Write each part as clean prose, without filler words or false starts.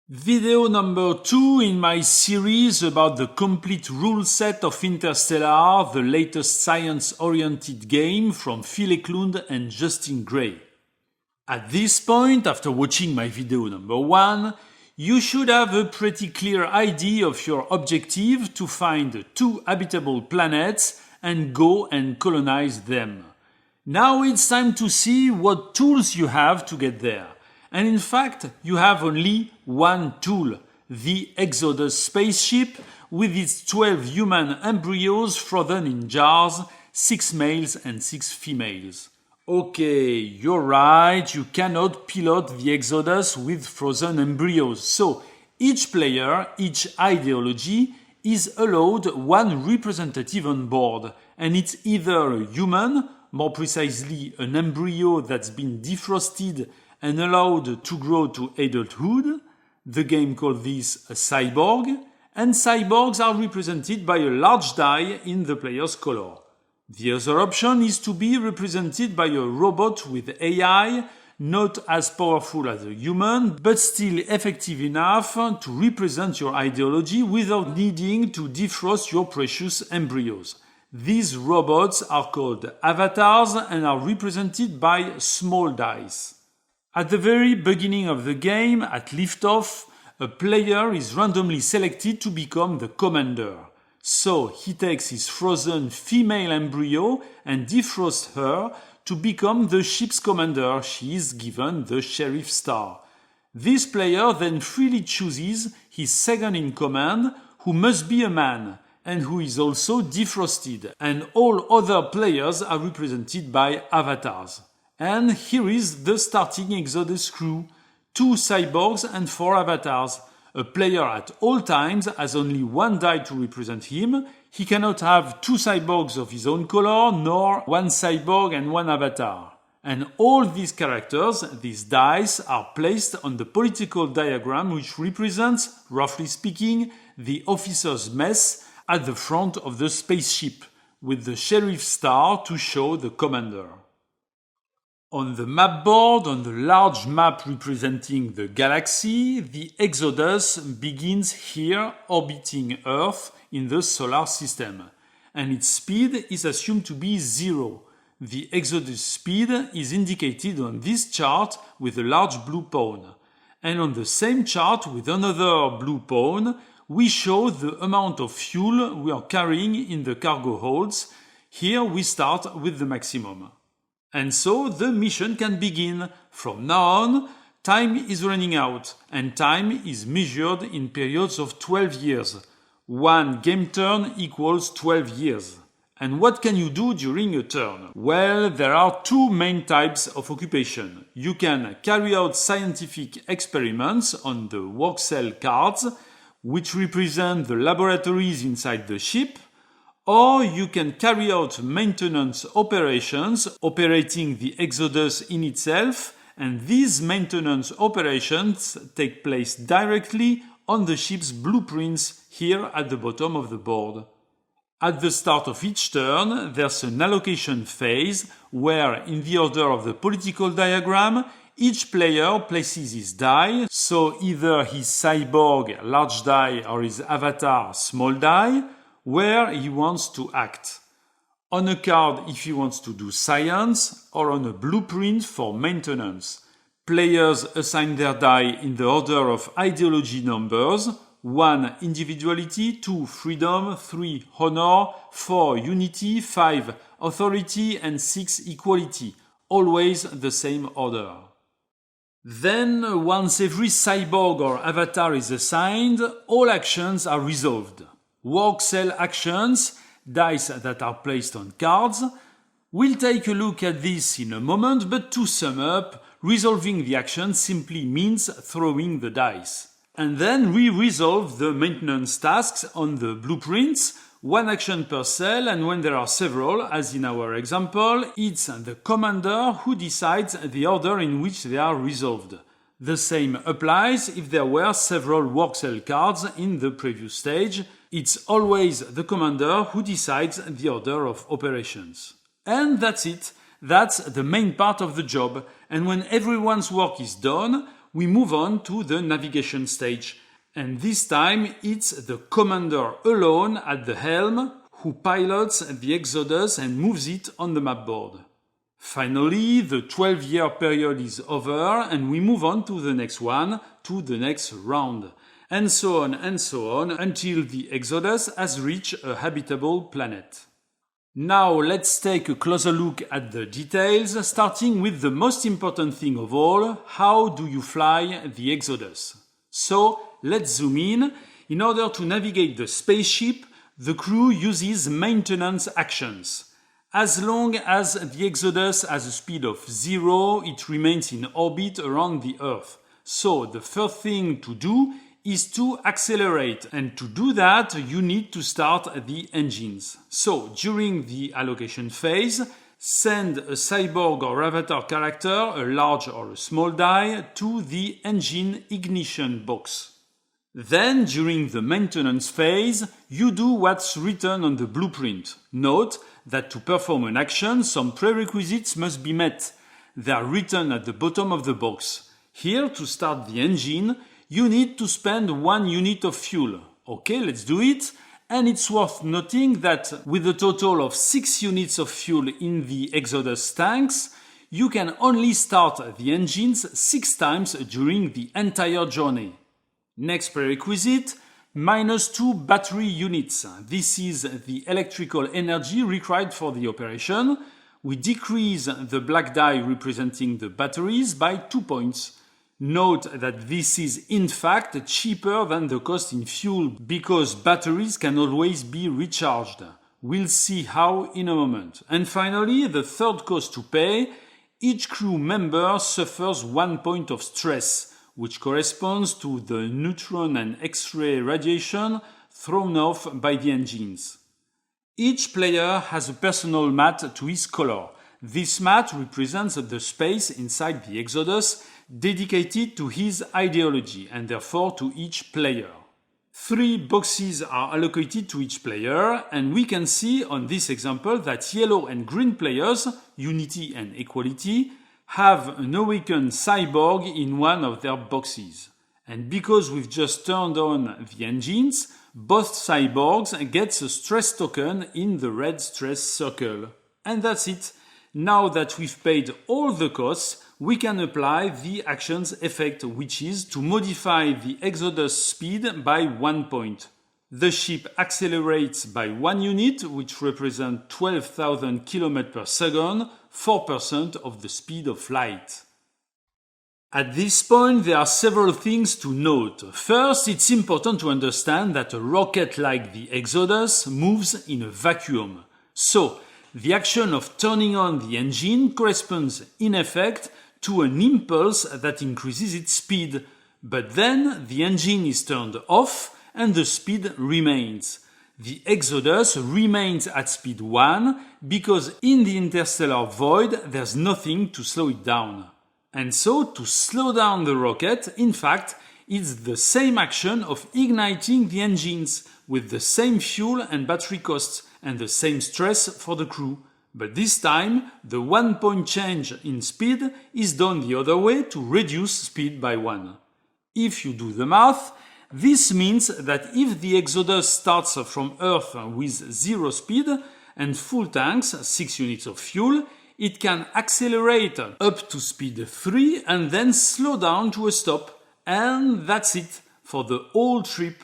Video number 2 in my series about the complete rule set of Interstellar, the latest science-oriented game from Phil Eklund and Justin Gray. At this point, after watching my video number 1, you should have a pretty clear idea of your objective to find 2 habitable planets and go and colonize them. Now it's time to see what tools you have to get there. And in fact, you have only one tool, the Exodus spaceship with its 12 human embryos frozen in jars, 6 males and 6 females. Okay, you're right, you cannot pilot the Exodus with frozen embryos. So each player, each ideology is allowed one representative on board, and it's either a human, more precisely an embryo that's been defrosted and allowed to grow to adulthood. The game calls this a cyborg, and cyborgs are represented by a large die in the player's color. The other option is to be represented by a robot with AI, not as powerful as a human, but still effective enough to represent your ideology without needing to defrost your precious embryos. These robots are called avatars and are represented by small dice. At the very beginning of the game, at liftoff, a player is randomly selected to become the commander. So he takes his frozen female embryo and defrosts her to become the ship's commander. She is given the sheriff star. This player then freely chooses his second in command, who must be a man and who is also defrosted, and all other players are represented by avatars. And here is the starting Exodus crew, 2 cyborgs and 4 avatars. A player at all times has only one die to represent him. He cannot have 2 cyborgs of his own color, nor 1 cyborg and 1 avatar. And all these characters, these dice, are placed on the political diagram which represents, roughly speaking, the officer's mess at the front of the spaceship, with the sheriff star to show the commander. On the map board, on the large map representing the galaxy, the Exodus begins here orbiting Earth in the solar system, and its speed is assumed to be 0. The Exodus speed is indicated on this chart with a large blue pawn, and on the same chart with another blue pawn, we show the amount of fuel we are carrying in the cargo holds. Here we start with the maximum. And so the mission can begin. From now on, time is running out, and time is measured in periods of 12 years. 1 game turn equals 12 years. And what can you do during a turn? Well, there are 2 main types of occupation. You can carry out scientific experiments on the work cell cards, which represent the laboratories inside the ship, or you can carry out maintenance operations operating the Exodus in itself, and these maintenance operations take place directly on the ship's blueprints here at the bottom of the board. At the start of each turn, there's an allocation phase where, in the order of the political diagram, each player places his die, so either his cyborg, large die, or his avatar, small die, where he wants to act. On a card if he wants to do science, or on a blueprint for maintenance. Players assign their die in the order of ideology numbers: 1 individuality, 2 freedom, 3 honor, 4 unity, 5 authority, and 6 equality. Always the same order. Then, once every cyborg or avatar is assigned, all actions are resolved. Work cell actions, dice that are placed on cards. We'll take a look at this in a moment, but to sum up, resolving the action simply means throwing the dice. And then we resolve the maintenance tasks on the blueprints, 1 action per cell, and when there are several, as in our example, it's the commander who decides the order in which they are resolved. The same applies if there were several work cell cards in the previous stage. It's always the commander who decides the order of operations. And that's it. That's the main part of the job. And when everyone's work is done, we move on to the navigation stage. And this time it's the commander alone at the helm who pilots the Exodus and moves it on the map board. Finally, the 12-year period is over and we move on to the next one, to the next round. And so on until the Exodus has reached a habitable planet. Now let's take a closer look at the details, starting with the most important thing of all, how do you fly the Exodus? So let's zoom in. In order to navigate the spaceship, the crew uses maintenance actions. As long as the Exodus has a speed of 0, it remains in orbit around the Earth. So the first thing to do is to accelerate, and to do that you need to start the engines. So during the allocation phase, send a cyborg or avatar character, a large or a small die, to the engine ignition box. Then, during the maintenance phase, you do what's written on the blueprint. Note that to perform an action, some prerequisites must be met. They are written at the bottom of the box. Here, to start the engine, you need to spend 1 unit of fuel. Okay, let's do it. And it's worth noting that with a total of 6 units of fuel in the Exodus tanks, you can only start the engines 6 times during the entire journey. Next prerequisite, -2 battery units. This is the electrical energy required for the operation. We decrease the black die representing the batteries by 2 points. Note that this is in fact cheaper than the cost in fuel because batteries can always be recharged. We'll see how in a moment. And finally, the third cost to pay, each crew member suffers 1 point of stress, which corresponds to the neutron and X-ray radiation thrown off by the engines. Each player has a personal mat to his color. This mat represents the space inside the Exodus dedicated to his ideology and therefore to each player. 3 boxes are allocated to each player, and we can see on this example that yellow and green players, Unity and Equality, have an awakened cyborg in one of their boxes. And because we've just turned on the engines, both cyborgs get a stress token in the red stress circle. And that's it. Now that we've paid all the costs, we can apply the action's effect, which is to modify the Exodus speed by 1 point. The ship accelerates by 1 unit, which represents 12,000 km per second, 4% of the speed of light. At this point, there are several things to note. First, it's important to understand that a rocket like the Exodus moves in a vacuum. So, the action of turning on the engine corresponds, in effect, to an impulse that increases its speed. But then, the engine is turned off and the speed remains. The Exodus remains at speed 1 because in the interstellar void there's nothing to slow it down. And so to slow down the rocket, in fact, it's the same action of igniting the engines with the same fuel and battery costs and the same stress for the crew. But this time, the 1 point change in speed is done the other way to reduce speed by 1. If you do the math, this means that if the Exodus starts from Earth with 0 speed and full tanks, 6 units of fuel, it can accelerate up to speed 3 and then slow down to a stop. And that's it for the whole trip.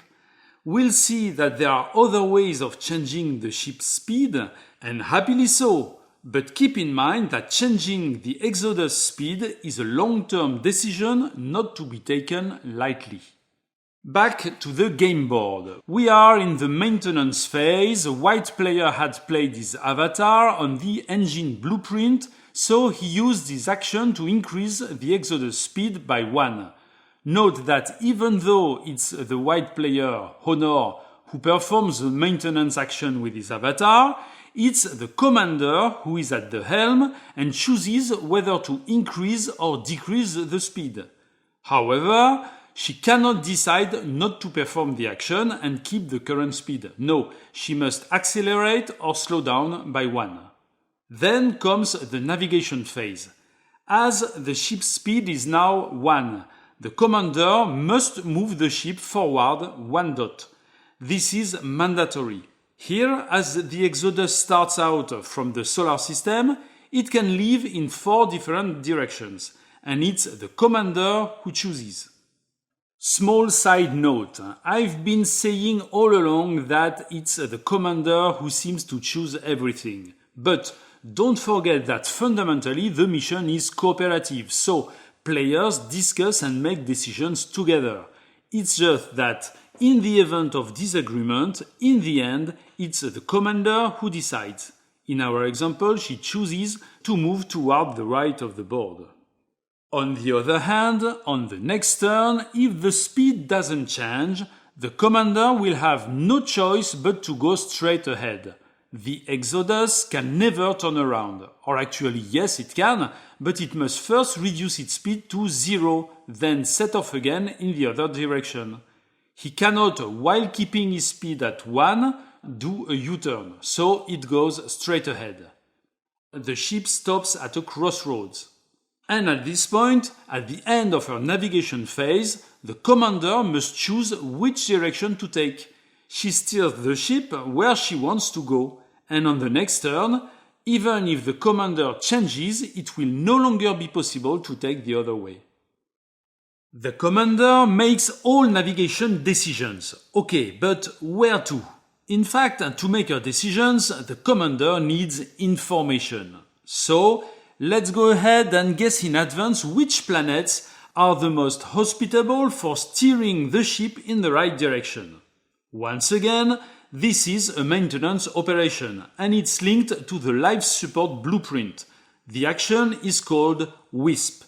We'll see that there are other ways of changing the ship's speed, and happily so. But keep in mind that changing the Exodus speed is a long-term decision not to be taken lightly. Back to the game board. We are in the maintenance phase. A white player had played his avatar on the engine blueprint, so he used his action to increase the Exodus speed by 1. Note that even though it's the white player, Honor, who performs the maintenance action with his avatar, it's the commander who is at the helm and chooses whether to increase or decrease the speed. However, she cannot decide not to perform the action and keep the current speed. No, she must accelerate or slow down by 1. Then comes the navigation phase. As the ship's speed is now 1, the commander must move the ship forward 1 dot. This is mandatory. Here, as the Exodus starts out from the solar system, it can leave in 4 different directions, and it's the commander who chooses. Small side note, I've been saying all along that it's the commander who seems to choose everything. But don't forget that fundamentally the mission is cooperative, so players discuss and make decisions together. It's just that in the event of disagreement, in the end, it's the commander who decides. In our example, she chooses to move toward the right of the board. On the other hand, on the next turn, if the speed doesn't change, the commander will have no choice but to go straight ahead. The Exodus can never turn around. Or actually, yes, it can, but it must first reduce its speed to 0, then set off again in the other direction. He cannot, while keeping his speed at 1, do a U-turn, so it goes straight ahead. The ship stops at a crossroads. And at this point, at the end of her navigation phase, the commander must choose which direction to take. She steers the ship where she wants to go, and on the next turn, even if the commander changes, it will no longer be possible to take the other way. The commander makes all navigation decisions. Okay, but where to? In fact, to make her decisions, the commander needs information. So, let's go ahead and guess in advance which planets are the most hospitable for steering the ship in the right direction. Once again, this is a maintenance operation, and it's linked to the life support blueprint. The action is called WISP.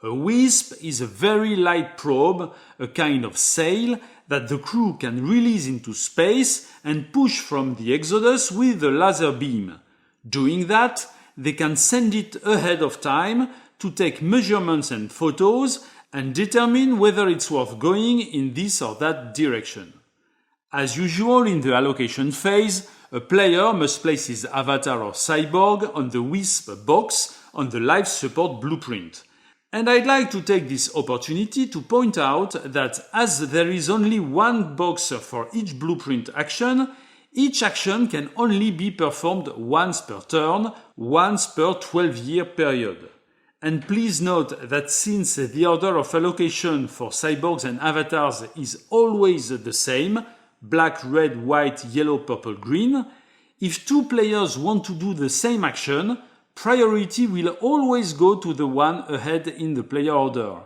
A WISP is a very light probe, a kind of sail that the crew can release into space and push from the Exodus with a laser beam. Doing that, they can send it ahead of time to take measurements and photos and determine whether it's worth going in this or that direction. As usual in the allocation phase, a player must place his avatar or cyborg on the WISP box on the life support blueprint. And I'd like to take this opportunity to point out that as there is only one box for each blueprint action, each action can only be performed once per turn, once per 12-year period. And please note that since the order of allocation for cyborgs and avatars is always the same, black, red, white, yellow, purple, green, if 2 players want to do the same action, priority will always go to the one ahead in the player order.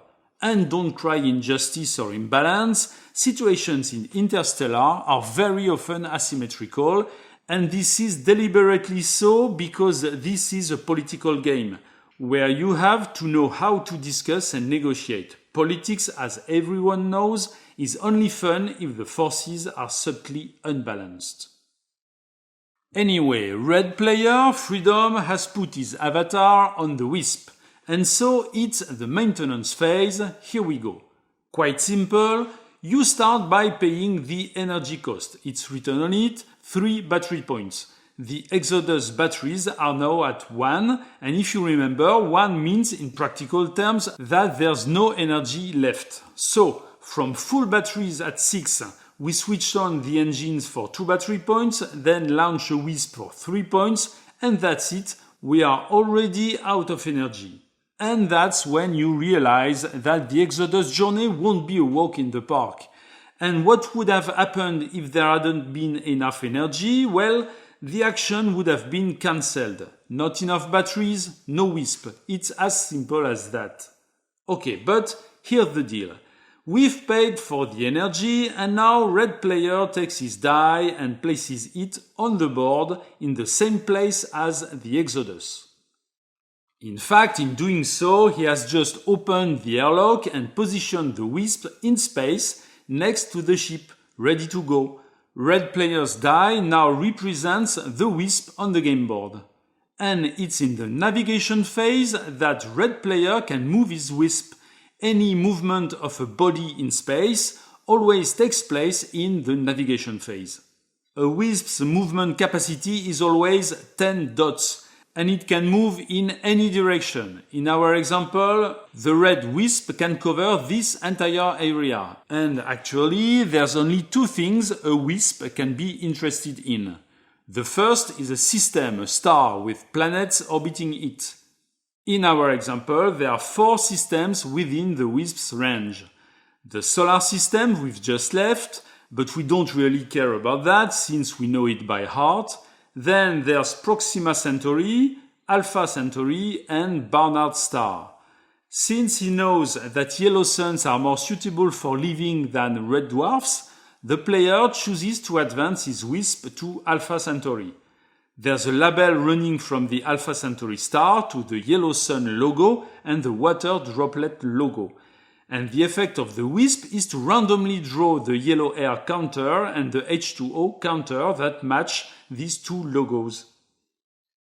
And don't cry injustice or imbalance, situations in Interstellar are very often asymmetrical, and this is deliberately so because this is a political game, where you have to know how to discuss and negotiate. Politics, as everyone knows, is only fun if the forces are subtly unbalanced. Anyway, red player, Freedom, has put his avatar on the WISP, and so it's the maintenance phase. Here we go. Quite simple, you start by paying the energy cost. It's written on it, 3 battery points. The Exodus batteries are now at 1, and if you remember, 1 means in practical terms that there's no energy left. So, from full batteries at 6, we switched on the engines for 2 battery points, then launch a WISP for 3 points, and that's it. We are already out of energy. And that's when you realize that the Exodus journey won't be a walk in the park. And what would have happened if there hadn't been enough energy? Well, the action would have been cancelled. Not enough batteries, no WISP. It's as simple as that. Okay, but here's the deal. We've paid for the energy, and now red player takes his die and places it on the board in the same place as the Exodus. In fact, in doing so, he has just opened the airlock and positioned the WISP in space next to the ship, ready to go. Red player's die now represents the WISP on the game board. And it's in the navigation phase that red player can move his WISP. Any movement of a body in space always takes place in the navigation phase. A WISP's movement capacity is always 10 dots, and it can move in any direction. In our example, the red WISP can cover this entire area. And actually, there's only two things a WISP can be interested in. The first is a system, a star, with planets orbiting it. In our example, there are 4 systems within the WISP's range. The solar system we've just left, but we don't really care about that since we know it by heart. Then there's Proxima Centauri, Alpha Centauri, and Barnard Star. Since he knows that yellow suns are more suitable for living than red dwarfs, the player chooses to advance his WISP to Alpha Centauri. There's a label running from the Alpha Centauri star to the yellow sun logo and the water droplet logo. And the effect of the WISP is to randomly draw the yellow air counter and the H2O counter that match these two logos.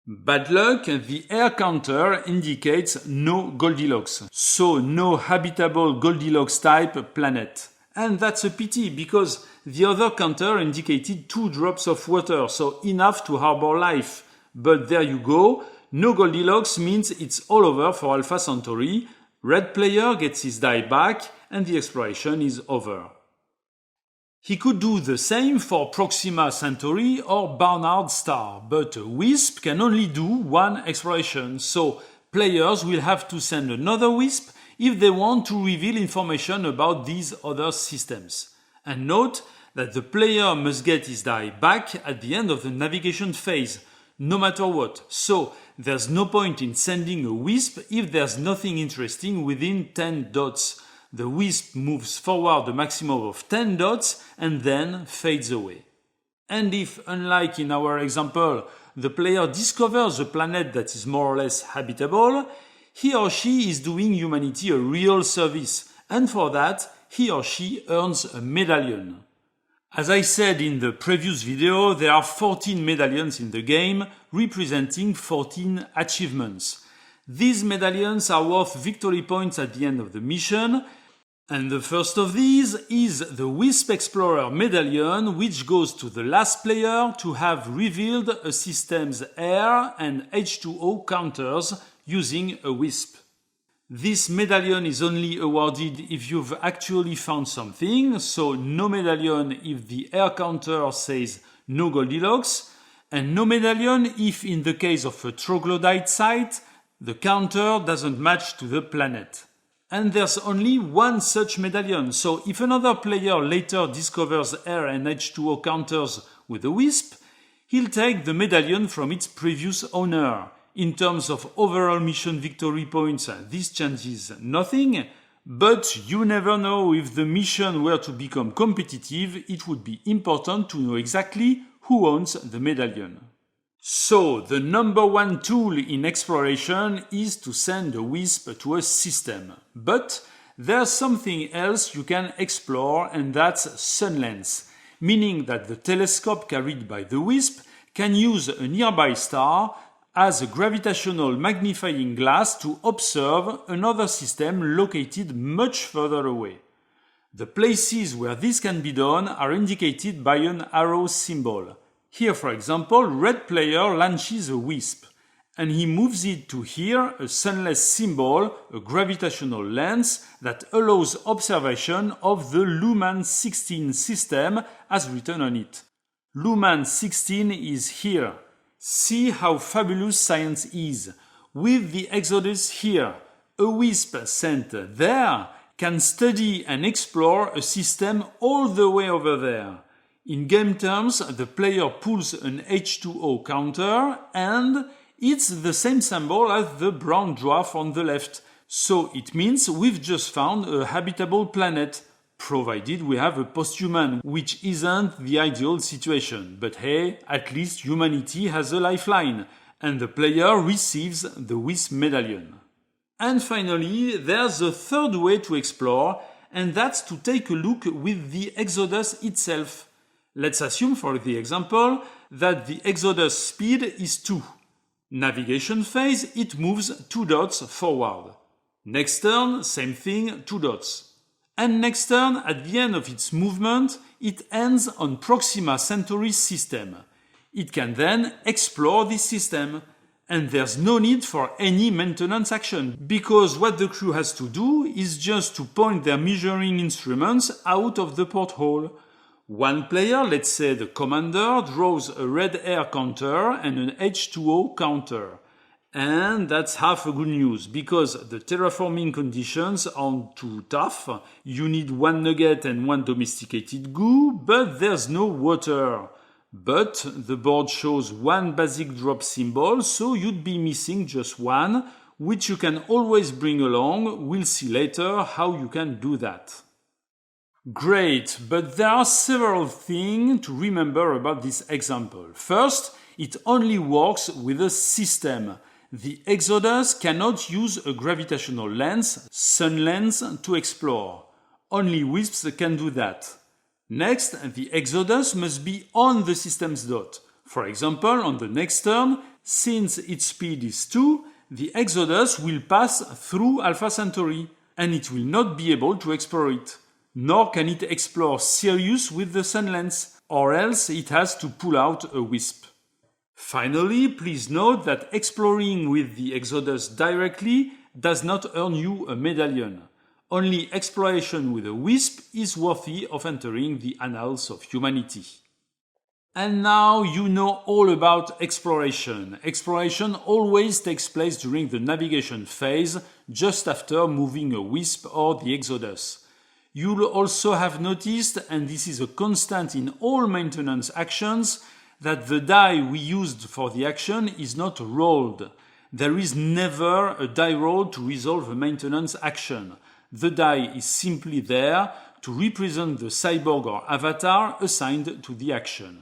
Bad luck, the air counter indicates no Goldilocks, so no habitable Goldilocks type planet. And that's a pity because the other counter indicated 2 drops of water, so enough to harbor life. But there you go, no Goldilocks means it's all over for Alpha Centauri. Red player gets his die back and the exploration is over. He could do the same for Proxima Centauri or Barnard Star, but a WISP can only do one exploration, so players will have to send another WISP if they want to reveal information about these other systems. And note that the player must get his die back at the end of the navigation phase, no matter what. So there's no point in sending a WISP if there's nothing interesting within 10 dots. The WISP moves forward a maximum of 10 dots and then fades away. And if, unlike in our example, the player discovers a planet that is more or less habitable, he or she is doing humanity a real service, and for that, he or she earns a medallion. As I said in the previous video, there are 14 medallions in the game, representing 14 achievements. These medallions are worth victory points at the end of the mission, and the first of these is the WISP Explorer medallion, which goes to the last player to have revealed a system's air and H2O counters using a WISP. This medallion is only awarded if you've actually found something, so no medallion if the air counter says no Goldilocks, and no medallion if, in the case of a troglodyte site, the counter doesn't match to the planet. And there's only one such medallion, so if another player later discovers air and H2O counters with a WISP, he'll take the medallion from its previous owner. In terms of overall mission victory points, this changes nothing, but you never know. If the mission were to become competitive, it would be important to know exactly who owns the medallion. So, the number one tool in exploration is to send a WISP to a system. But there's something else you can explore, and that's sunlens, meaning that the telescope carried by the WISP can use a nearby star as a gravitational magnifying glass to observe another system located much further away. The places where this can be done are indicated by an arrow symbol. Here, for example, red player launches a WISP, and he moves it to here, a sunless symbol, a gravitational lens that allows observation of the Luhmann 16 system as written on it. Luhmann 16 is here. See how fabulous science is. With the Exodus here, a WISP sent there can study and explore a system all the way over there. In game terms, the player pulls an H2O counter and it's the same symbol as the brown dwarf on the left. So it means we've just found a habitable planet, provided we have a post-human, which isn't the ideal situation. But hey, at least humanity has a lifeline, and the player receives the WISP medallion. And finally, there's a third way to explore, and that's to take a look with the Exodus itself. Let's assume, for the example, that the Exodus speed is 2. Navigation phase, it moves 2 dots forward. Next turn, same thing, 2 dots. And next turn, at the end of its movement, it ends on Proxima Centauri system. It can then explore this system. And there's no need for any maintenance action, because what the crew has to do is just to point their measuring instruments out of the porthole. One player, let's say the commander, draws a red air counter and an H2O counter. And that's half a good news, because the terraforming conditions aren't too tough. You need one nugget and one domesticated goo, but there's no water. But the board shows one basic drop symbol, so you'd be missing just one, which you can always bring along. We'll see later how you can do that. Great, but there are several things to remember about this example. First, it only works with a system. The Exodus cannot use a gravitational lens, sun lens, to explore. Only WISPs can do that. Next, the Exodus must be on the system's dot. For example, on the next turn, since its speed is 2, the Exodus will pass through Alpha Centauri, and it will not be able to explore it. Nor can it explore Sirius with the sun lens, or else it has to pull out a WISP. Finally, please note that exploring with the Exodus directly does not earn you a medallion. Only exploration with a WISP is worthy of entering the annals of humanity. And now you know all about exploration. Exploration always takes place during the navigation phase, just after moving a WISP or the Exodus. You'll also have noticed, and this is a constant in all maintenance actions, that the die we used for the action is not rolled. There is never a die roll to resolve a maintenance action. The die is simply there to represent the cyborg or avatar assigned to the action.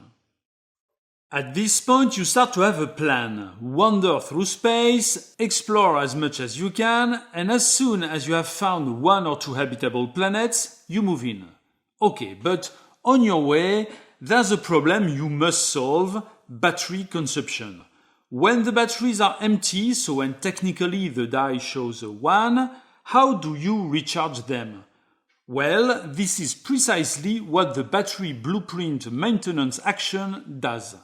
At this point, you start to have a plan. Wander through space, explore as much as you can, and as soon as you have found 1 or 2 habitable planets, you move in. Okay, but on your way, there's a problem you must solve: battery consumption. When the batteries are empty, so when technically the die shows a 1, how do you recharge them? Well, this is precisely what the battery blueprint maintenance action does.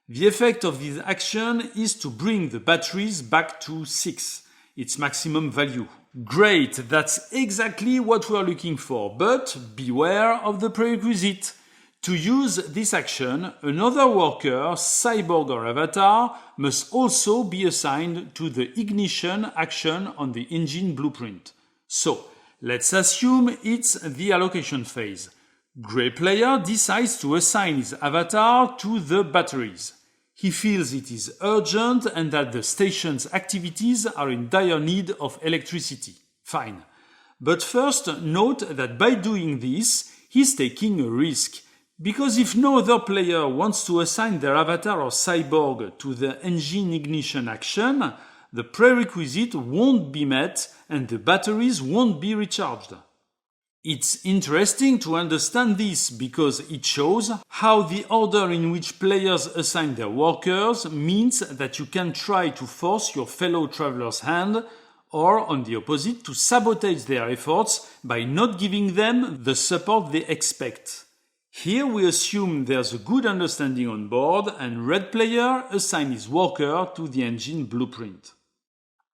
The effect of this action is to bring the batteries back to 6, its maximum value. Great, that's exactly what we are looking for, but beware of the prerequisite. To use this action, another worker, cyborg or avatar, must also be assigned to the ignition action on the engine blueprint. So, let's assume it's the allocation phase. Gray player decides to assign his avatar to the batteries. He feels it is urgent and that the station's activities are in dire need of electricity. Fine. But first, note that by doing this, he's taking a risk. Because if no other player wants to assign their avatar or cyborg to the engine ignition action, the prerequisite won't be met and the batteries won't be recharged. It's interesting to understand this because it shows how the order in which players assign their workers means that you can try to force your fellow traveler's hand, or on the opposite, to sabotage their efforts by not giving them the support they expect. Here we assume there's a good understanding on board and red player assigns his worker to the engine blueprint.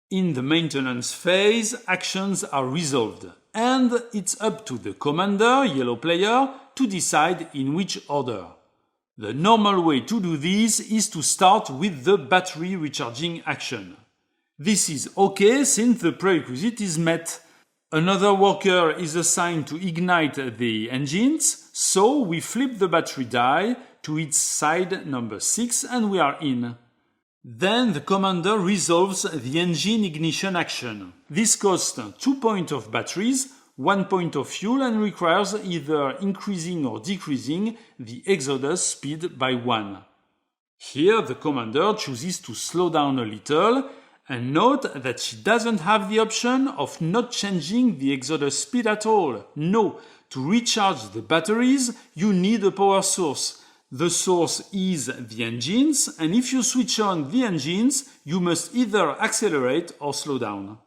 In the maintenance phase, actions are resolved, and it's up to the commander, yellow player, to decide in which order. The normal way to do this is to start with the battery recharging action. This is okay since the prerequisite is met. Another worker is assigned to ignite the engines, so we flip the battery die to its side number 6 and we are in. Then the commander resolves the engine ignition action. This costs 2 points of batteries, 1 point of fuel and requires either increasing or decreasing the Exodus speed by 1. Here the commander chooses to slow down a little, and note that she doesn't have the option of not changing the Exodus speed at all. No, to recharge the batteries, you need a power source. The source is the engines, and if you switch on the engines, you must either accelerate or slow down.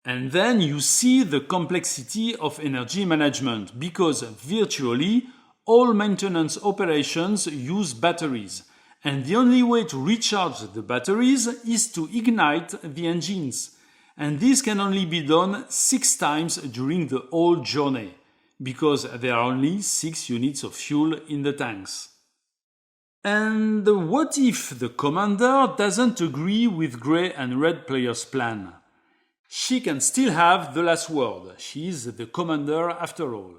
And then you see the complexity of energy management, because virtually all maintenance operations use batteries. And the only way to recharge the batteries is to ignite the engines. And this can only be done 6 times during the whole journey, because there are only 6 units of fuel in the tanks. And what if the commander doesn't agree with grey and red players' plan? She can still have the last word. She is the commander after all.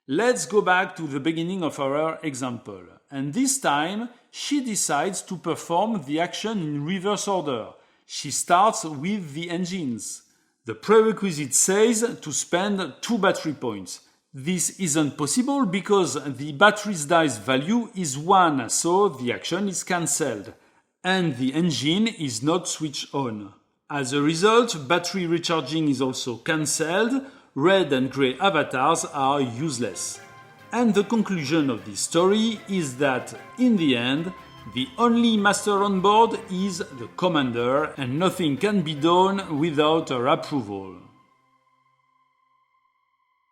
Let's go back to the beginning of our example. And this time, she decides to perform the action in reverse order. She starts with the engines. The prerequisite says to spend 2 battery points. This isn't possible because the battery's dice value is 1, so the action is cancelled. And the engine is not switched on. As a result, battery recharging is also cancelled. Red and grey avatars are useless. And the conclusion of this story is that, in the end, the only master on board is the commander, and nothing can be done without her approval.